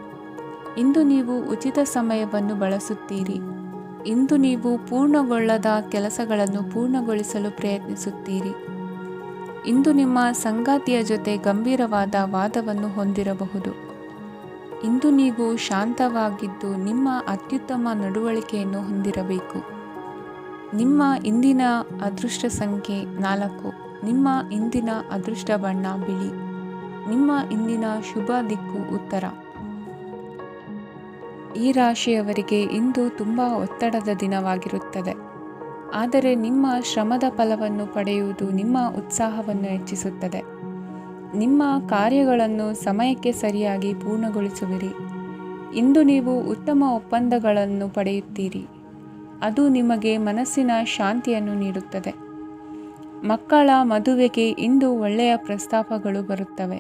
ಇಂದು ನೀವು ಉಚಿತ ಸಮಯವನ್ನು ಬಳಸುತ್ತೀರಿ. ಇಂದು ನೀವು ಪೂರ್ಣಗೊಳ್ಳದ ಕೆಲಸಗಳನ್ನು ಪೂರ್ಣಗೊಳಿಸಲು ಪ್ರಯತ್ನಿಸುತ್ತೀರಿ. ಇಂದು ನಿಮ್ಮ ಸಂಗಾತಿಯ ಜೊತೆ ಗಂಭೀರವಾದ ವಾದವನ್ನು ಹೊಂದಿರಬಹುದು. ಇಂದು ನೀವು ಶಾಂತವಾಗಿದ್ದು ನಿಮ್ಮ ಅತ್ಯುತ್ತಮ ನಡವಳಿಕೆಯನ್ನು ಹೊಂದಿರಬೇಕು. ನಿಮ್ಮ ಇಂದಿನ ಅದೃಷ್ಟ ಸಂಖ್ಯೆ 4. ನಿಮ್ಮ ಇಂದಿನ ಅದೃಷ್ಟ ಬಣ್ಣ ಬಿಳಿ. ನಿಮ್ಮ ಇಂದಿನ ಶುಭ ದಿಕ್ಕು ಉತ್ತರ. ಈ ರಾಶಿಯವರಿಗೆ ಇಂದು ತುಂಬ ಒತ್ತಡದ ದಿನವಾಗಿರುತ್ತದೆ. ಆದರೆ ನಿಮ್ಮ ಶ್ರಮದ ಫಲವನ್ನು ಪಡೆಯುವುದು ನಿಮ್ಮ ಉತ್ಸಾಹವನ್ನು ಹೆಚ್ಚಿಸುತ್ತದೆ. ನಿಮ್ಮ ಕಾರ್ಯಗಳನ್ನು ಸಮಯಕ್ಕೆ ಸರಿಯಾಗಿ ಪೂರ್ಣಗೊಳಿಸುವಿರಿ. ಇಂದು ನೀವು ಉತ್ತಮ ಒಪ್ಪಂದಗಳನ್ನು ಪಡೆಯುತ್ತೀರಿ. ಅದು ನಿಮಗೆ ಮನಸ್ಸಿನ ಶಾಂತಿಯನ್ನು ನೀಡುತ್ತದೆ. ಮಕ್ಕಳ ಮದುವೆಗೆ ಇಂದು ಒಳ್ಳೆಯ ಪ್ರಸ್ತಾಪಗಳು ಬರುತ್ತವೆ.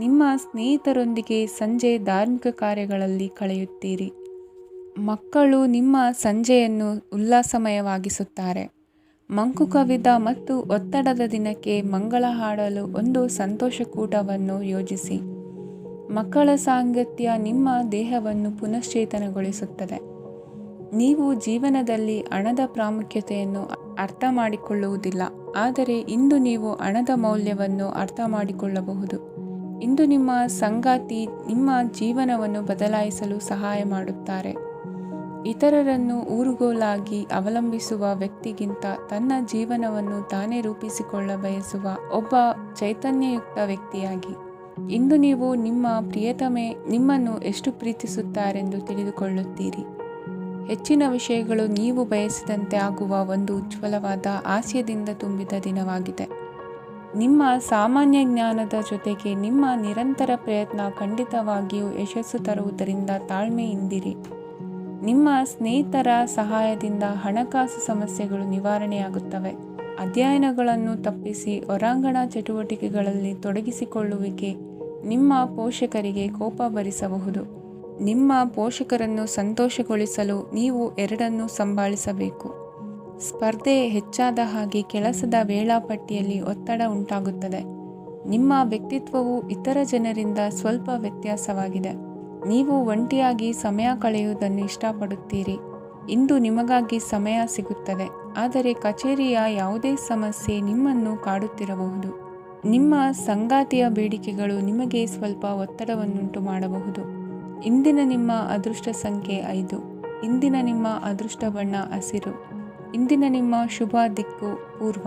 ನಿಮ್ಮ ಸ್ನೇಹಿತರೊಂದಿಗೆ ಸಂಜೆ ಧಾರ್ಮಿಕ ಕಾರ್ಯಗಳಲ್ಲಿ ಕಳೆಯುತ್ತೀರಿ. ಮಕ್ಕಳು ನಿಮ್ಮ ಸಂಜೆಯನ್ನು ಉಲ್ಲಾಸಮಯವಾಗಿಸುತ್ತಾರೆ. ಮಂಕು ಕವಿದ ಮತ್ತು ಒತ್ತಡದ ದಿನಕ್ಕೆ ಮಂಗಳ ಹಾಡಲು ಒಂದು ಸಂತೋಷಕೂಟವನ್ನು ಯೋಜಿಸಿ. ಮಕ್ಕಳ ಸಾಂಗತ್ಯ ನಿಮ್ಮ ದೇಹವನ್ನು ಪುನಶ್ಚೇತನಗೊಳಿಸುತ್ತದೆ. ನೀವು ಜೀವನದಲ್ಲಿ ಹಣದ ಪ್ರಾಮುಖ್ಯತೆಯನ್ನು ಅರ್ಥ ಮಾಡಿಕೊಳ್ಳುವುದಿಲ್ಲ, ಆದರೆ ಇಂದು ನೀವು ಹಣದ ಮೌಲ್ಯವನ್ನು ಅರ್ಥ ಮಾಡಿಕೊಳ್ಳಬಹುದು. ಇಂದು ನಿಮ್ಮ ಸಂಗಾತಿ ನಿಮ್ಮ ಜೀವನವನ್ನು ಬದಲಾಯಿಸಲು ಸಹಾಯ ಮಾಡುತ್ತಾರೆ. ಇತರರನ್ನು ಊರುಗೋಲಾಗಿ ಅವಲಂಬಿಸುವ ವ್ಯಕ್ತಿಗಿಂತ ತನ್ನ ಜೀವನವನ್ನು ತಾನೇ ರೂಪಿಸಿಕೊಳ್ಳ ಬಯಸುವ ಒಬ್ಬ ಚೈತನ್ಯಯುಕ್ತ ವ್ಯಕ್ತಿಯಾಗಿ. ಇಂದು ನೀವು ನಿಮ್ಮ ಪ್ರಿಯತಮೆ ನಿಮ್ಮನ್ನು ಎಷ್ಟು ಪ್ರೀತಿಸುತ್ತಾರೆಂದು ತಿಳಿದುಕೊಳ್ಳುತ್ತೀರಿ. ಹೆಚ್ಚಿನ ವಿಷಯಗಳು ನೀವು ಬಯಸಿದಂತೆ ಆಗುವ ಒಂದು ಉಜ್ವಲವಾದ ಹಾಸ್ಯದಿಂದ ತುಂಬಿದ ದಿನವಾಗಿದೆ. ನಿಮ್ಮ ಸಾಮಾನ್ಯ ಜ್ಞಾನದ ಜೊತೆಗೆ ನಿಮ್ಮ ನಿರಂತರ ಪ್ರಯತ್ನ ಖಂಡಿತವಾಗಿಯೂ ಯಶಸ್ಸು ತರುವುದರಿಂದ ತಾಳ್ಮೆಯಿಂದಿರಿ. ನಿಮ್ಮ ಸ್ನೇಹಿತರ ಸಹಾಯದಿಂದ ಹಣಕಾಸು ಸಮಸ್ಯೆಗಳು ನಿವಾರಣೆಯಾಗುತ್ತವೆ. ಅಧ್ಯಯನಗಳನ್ನು ತಪ್ಪಿಸಿ ಹೊರಾಂಗಣ ಚಟುವಟಿಕೆಗಳಲ್ಲಿ ತೊಡಗಿಸಿಕೊಳ್ಳುವಿಕೆ ನಿಮ್ಮ ಪೋಷಕರಿಗೆ ಕೋಪ ಭರಿಸಬಹುದು. ನಿಮ್ಮ ಪೋಷಕರನ್ನು ಸಂತೋಷಗೊಳಿಸಲು ನೀವು ಎರಡನ್ನೂ ಸಂಭಾಳಿಸಬೇಕು. ಸ್ಪರ್ಧೆ ಹೆಚ್ಚಾದ ಹಾಗೆ ಕೆಲಸದ ವೇಳಾಪಟ್ಟಿಯಲ್ಲಿ ಒತ್ತಡ ಉಂಟಾಗುತ್ತದೆ. ನಿಮ್ಮ ವ್ಯಕ್ತಿತ್ವವು ಇತರ ಜನರಿಂದ ಸ್ವಲ್ಪ ವ್ಯತ್ಯಾಸವಾಗಿದೆ. ನೀವು ಒಂಟಿಯಾಗಿ ಸಮಯ ಕಳೆಯುವುದನ್ನು ಇಷ್ಟಪಡುತ್ತೀರಿ. ಇಂದು ನಿಮಗಾಗಿ ಸಮಯ ಸಿಗುತ್ತದೆ, ಆದರೆ ಕಚೇರಿಯ ಯಾವುದೇ ಸಮಸ್ಯೆ ನಿಮ್ಮನ್ನು ಕಾಡುತ್ತಿರಬಹುದು. ನಿಮ್ಮ ಸಂಗಾತಿಯ ಬೇಡಿಕೆಗಳು ನಿಮಗೆ ಸ್ವಲ್ಪ ಒತ್ತಡವನ್ನುಂಟು ಮಾಡಬಹುದು. ಇಂದಿನ ನಿಮ್ಮ ಅದೃಷ್ಟ ಸಂಖ್ಯೆ 5. ಇಂದಿನ ನಿಮ್ಮ ಅದೃಷ್ಟ ಬಣ್ಣ ಹಸಿರು. ಇಂದಿನ ನಿಮ್ಮ ಶುಭ ದಿಕ್ಕು ಪೂರ್ವ.